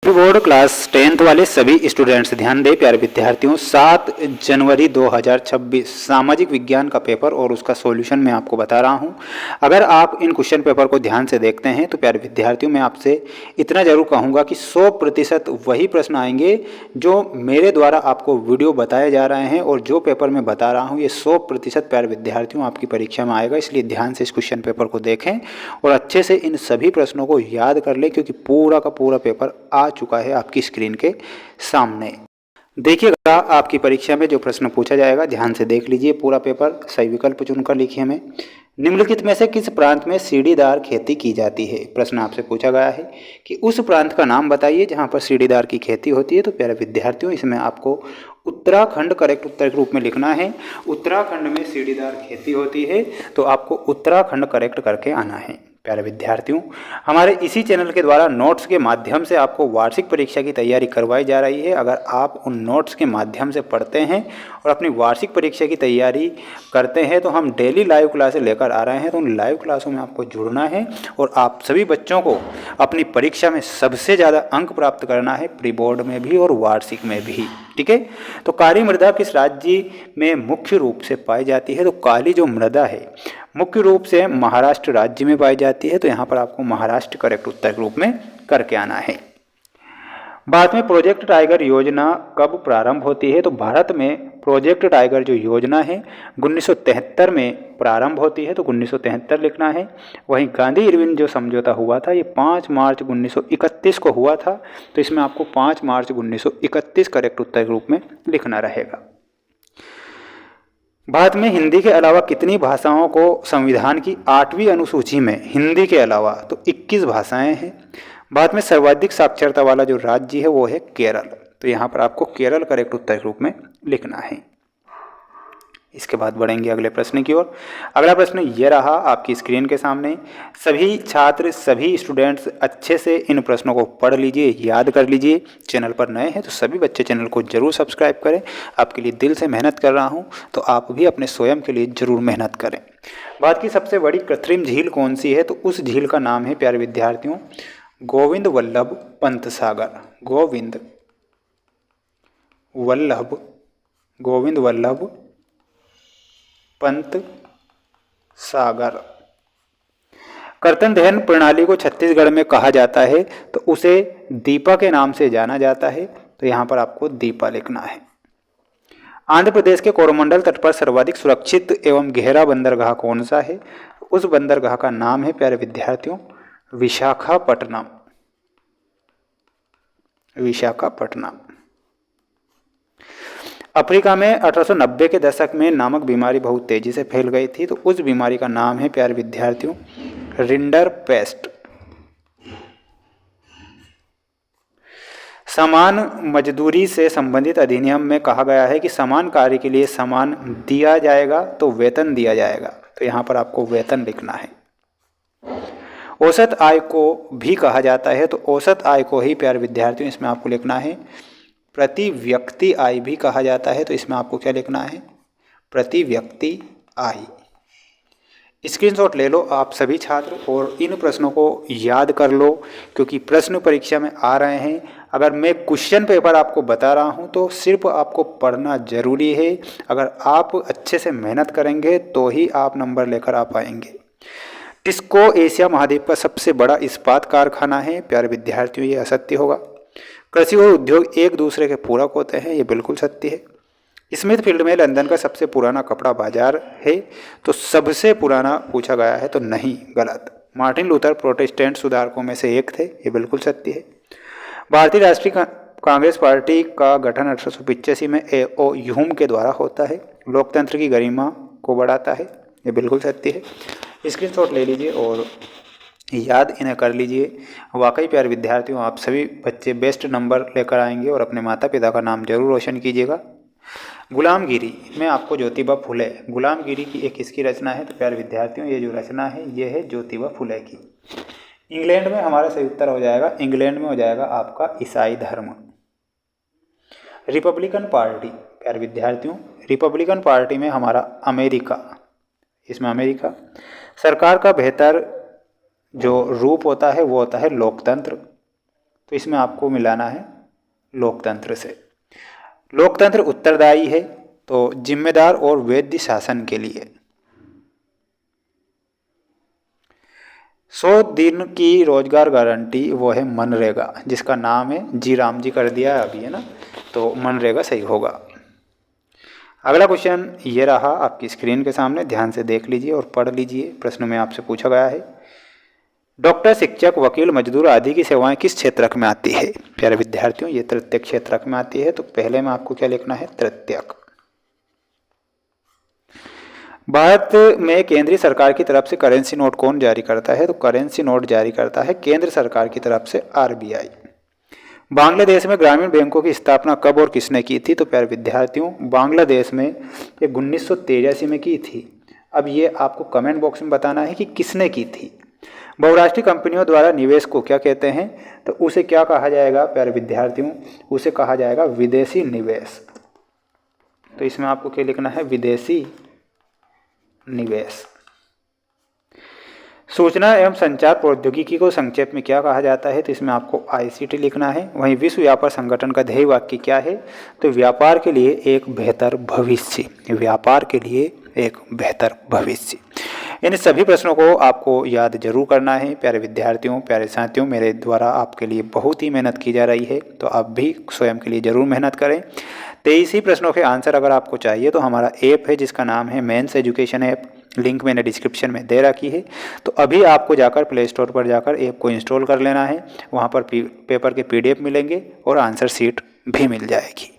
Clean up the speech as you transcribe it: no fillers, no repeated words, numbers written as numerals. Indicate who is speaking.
Speaker 1: Board class 10th वाले सभी students ध्यान दें प्यारे विद्यार्थियों। 7 जनवरी 2026 सामाजिक विज्ञान का पेपर और उसका सॉल्यूशन मैं आपको बता रहा हूं। अगर आप इन क्वेश्चन पेपर को ध्यान से देखते हैं तो प्यारे विद्यार्थियों मैं आपसे इतना जरूर कहूंगा कि 100% वही प्रश्न आएंगे जो मेरे द्वारा आपको वीडियो बताए जा रहे हैं, और जो पेपर मैं बता रहा हूँ ये 100% प्यारे विद्यार्थियों आपकी परीक्षा में आएगा। इसलिए ध्यान से इस क्वेश्चन पेपर को देखें और अच्छे से इन सभी प्रश्नों को याद कर लें, क्योंकि पूरा का पूरा पेपर आ चुका है आपकी स्क्रीन के सामने। देखिएगा आपकी परीक्षा में जो प्रश्न पूछा जाएगा, ध्यान से देख लीजिए पूरा पेपर, सही विकल्प चुनकर लिखिए। हमें निम्नलिखित में से किस प्रांत में सीढ़ीदार खेती की जाती है। प्रश्न आपसे पूछा गया है कि उस प्रांत का नाम बताइए जहां पर सीढ़ीदार की खेती होती है। तो प्यारे विद्यार्थियों इसमें आपको उत्तराखंड करेक्ट उत्तर के रूप में लिखना है। उत्तराखंड में सीढ़ीदार खेती होती है तो आपको उत्तराखंड करेक्ट करके आना है। प्यारे विद्यार्थियों हमारे इसी चैनल के द्वारा नोट्स के माध्यम से आपको वार्षिक परीक्षा की तैयारी करवाई जा रही है। अगर आप उन नोट्स के माध्यम से पढ़ते हैं और अपनी वार्षिक परीक्षा की तैयारी करते हैं तो हम डेली लाइव क्लासें लेकर आ रहे हैं। तो उन लाइव क्लासों में आपको जुड़ना है और आप सभी बच्चों को अपनी परीक्षा में सबसे ज़्यादा अंक प्राप्त करना है, प्री बोर्ड में भी और वार्षिक में भी। ठीक है, तो काली मृदा किस राज्य में मुख्य रूप से पाई जाती है। तो काली जो मृदा है मुख्य रूप से महाराष्ट्र राज्य में पाई जाती है। तो यहाँ पर आपको महाराष्ट्र करेक्ट उत्तर के रूप में करके आना है। भारत में प्रोजेक्ट टाइगर योजना कब प्रारंभ होती है। तो भारत में प्रोजेक्ट टाइगर जो योजना है 1973 में प्रारंभ होती है। तो 1973 लिखना है। वहीं गांधी इरविन जो समझौता हुआ था ये 5 मार्च 1931 को हुआ था। तो इसमें आपको 5 मार्च 1931 करेक्ट उत्तर के रूप में लिखना रहेगा। भारत में हिंदी के अलावा कितनी भाषाओं को संविधान की 8वीं अनुसूची में हिंदी के अलावा तो 21 भाषाएं हैं। भारत में सर्वाधिक साक्षरता वाला जो राज्य है वो है केरल। तो यहाँ पर आपको केरल करेक्ट उत्तर के रूप में लिखना है। इसके बाद बढ़ेंगे अगले प्रश्न की ओर। अगला प्रश्न ये रहा आपकी स्क्रीन के सामने। सभी छात्र सभी स्टूडेंट्स अच्छे से इन प्रश्नों को पढ़ लीजिए, याद कर लीजिए। चैनल पर नए हैं तो सभी बच्चे चैनल को जरूर सब्सक्राइब करें। आपके लिए दिल से मेहनत कर रहा हूं तो आप भी अपने स्वयं के लिए जरूर मेहनत करें। भारत की सबसे बड़ी कृत्रिम झील कौन सी है। तो उस झील का नाम है प्यारे विद्यार्थियों गोविंद वल्लभ पंत सागर। गोविंद वल्लभ पंत सागर। कर्तन ध्यान प्रणाली को छत्तीसगढ़ में कहा जाता है तो उसे दीपा के नाम से जाना जाता है। तो यहाँ पर आपको दीपा लिखना है। आंध्र प्रदेश के कोरोमंडल तट पर सर्वाधिक सुरक्षित एवं गहरा बंदरगाह कौन सा है। उस बंदरगाह का नाम है प्यारे विद्यार्थियों विशाखापट्टनम। अफ्रीका में 1890 के दशक में नामक बीमारी बहुत तेजी से फैल गई थी। तो उस बीमारी का नाम है प्यारे विद्यार्थियों रिंडरपेस्ट। समान मजदूरी से संबंधित अधिनियम में कहा गया है कि समान कार्य के लिए समान दिया जाएगा तो वेतन दिया जाएगा। तो यहाँ पर आपको वेतन लिखना है। औसत आय को भी कहा जाता है तो औसत आय को ही प्यारे विद्यार्थियों इसमें आपको लिखना है प्रति व्यक्ति आय भी कहा जाता है। तो इसमें आपको क्या लिखना है प्रति व्यक्ति आय। स्क्रीनशॉट ले लो आप सभी छात्र और इन प्रश्नों को याद कर लो, क्योंकि प्रश्न परीक्षा में आ रहे हैं। अगर मैं क्वेश्चन पेपर आपको बता रहा हूं तो सिर्फ आपको पढ़ना जरूरी है। अगर आप अच्छे से मेहनत करेंगे तो ही आप नंबर लेकर आ पाएंगे। टिस्को एशिया महाद्वीप का सबसे बड़ा इस्पात कारखाना है। प्यारे विद्यार्थियों ये असत्य होगा। कृषि और उद्योग एक दूसरे के पूरक होते हैं, ये बिल्कुल सत्य है। स्मिथ फील्ड में लंदन का सबसे पुराना कपड़ा बाजार है। तो सबसे पुराना पूछा गया है तो नहीं, गलत। मार्टिन लूथर प्रोटेस्टेंट सुधारकों में से एक थे, ये बिल्कुल सत्य है। भारतीय राष्ट्रीय कांग्रेस पार्टी का गठन 1885 में A.O. ह्यूम के द्वारा होता है। लोकतंत्र की गरिमा को बढ़ाता है, ये बिल्कुल सत्य है। स्क्रीनशॉट ले लीजिए और याद इन्हें कर लीजिए। वाकई प्यारे विद्यार्थियों आप सभी बच्चे बेस्ट नंबर लेकर आएंगे और अपने माता पिता का नाम जरूर रोशन कीजिएगा। गुलामगिरी में आपको ज्योतिबा फुले गुलामगिरी की एक इसकी रचना है। तो प्यारे विद्यार्थियों ये जो रचना है ये है ज्योतिबा फुले की। इंग्लैंड में हमारा सही उत्तर हो जाएगा, इंग्लैंड में हो जाएगा आपका ईसाई धर्म। रिपब्लिकन पार्टी प्यारे विद्यार्थियों रिपब्लिकन पार्टी में हमारा अमेरिका, इसमें अमेरिका। सरकार का बेहतर जो रूप होता है वो होता है लोकतंत्र। तो इसमें आपको मिलाना है लोकतंत्र से। लोकतंत्र उत्तरदायी है, तो जिम्मेदार और वैध शासन के लिए। 100 दिन की रोजगार गारंटी वो है मनरेगा, जिसका नाम है जी राम जी कर दिया है अभी, है ना, तो मनरेगा सही होगा। अगला क्वेश्चन ये रहा आपकी स्क्रीन के सामने, ध्यान से देख लीजिए और पढ़ लीजिए। प्रश्न में आपसे पूछा गया है, डॉक्टर, शिक्षक, वकील, मजदूर आदि की सेवाएं किस क्षेत्रक में आती है? प्यारे विद्यार्थियों, ये तृतीयक क्षेत्रक में आती है, तो पहले में आपको क्या लिखना है? तृतीयक। भारत में केंद्रीय सरकार की तरफ से करेंसी नोट कौन जारी करता है? तो करेंसी नोट जारी करता है केंद्र सरकार की तरफ से आरबीआई। बांग्लादेश में ग्रामीण बैंकों की स्थापना कब और किसने की थी? तो प्यारे विद्यार्थियों, बांग्लादेश में ये 1983 में की थी। अब ये आपको कमेंट बॉक्स में बताना है कि किसने की थी। बहुराष्ट्रीय कंपनियों द्वारा निवेश को क्या कहते हैं? तो उसे क्या कहा जाएगा प्यारे विद्यार्थियों? उसे कहा जाएगा विदेशी निवेश। तो इसमें आपको क्या लिखना है? विदेशी निवेश। सूचना एवं संचार प्रौद्योगिकी को संक्षेप में क्या कहा जाता है? तो इसमें आपको आईसीटी लिखना है। वहीं विश्व व्यापार संगठन का ध्येय वाक्य क्या है? तो व्यापार के लिए एक बेहतर भविष्य। व्यापार के लिए एक बेहतर भविष्य। इन सभी प्रश्नों को आपको याद जरूर करना है प्यारे विद्यार्थियों, प्यारे साथियों। मेरे द्वारा आपके लिए बहुत ही मेहनत की जा रही है, तो आप भी स्वयं के लिए ज़रूर मेहनत करें। 23 ही प्रश्नों के आंसर अगर आपको चाहिए तो हमारा ऐप है जिसका नाम है मेंस एजुकेशन ऐप, लिंक मैंने डिस्क्रिप्शन में दे रखी है। तो अभी आपको जाकर प्ले स्टोर पर जाकर ऐप को इंस्टॉल कर लेना है। वहाँ पर पेपर के PDF मिलेंगे और आंसर शीट भी मिल जाएगी।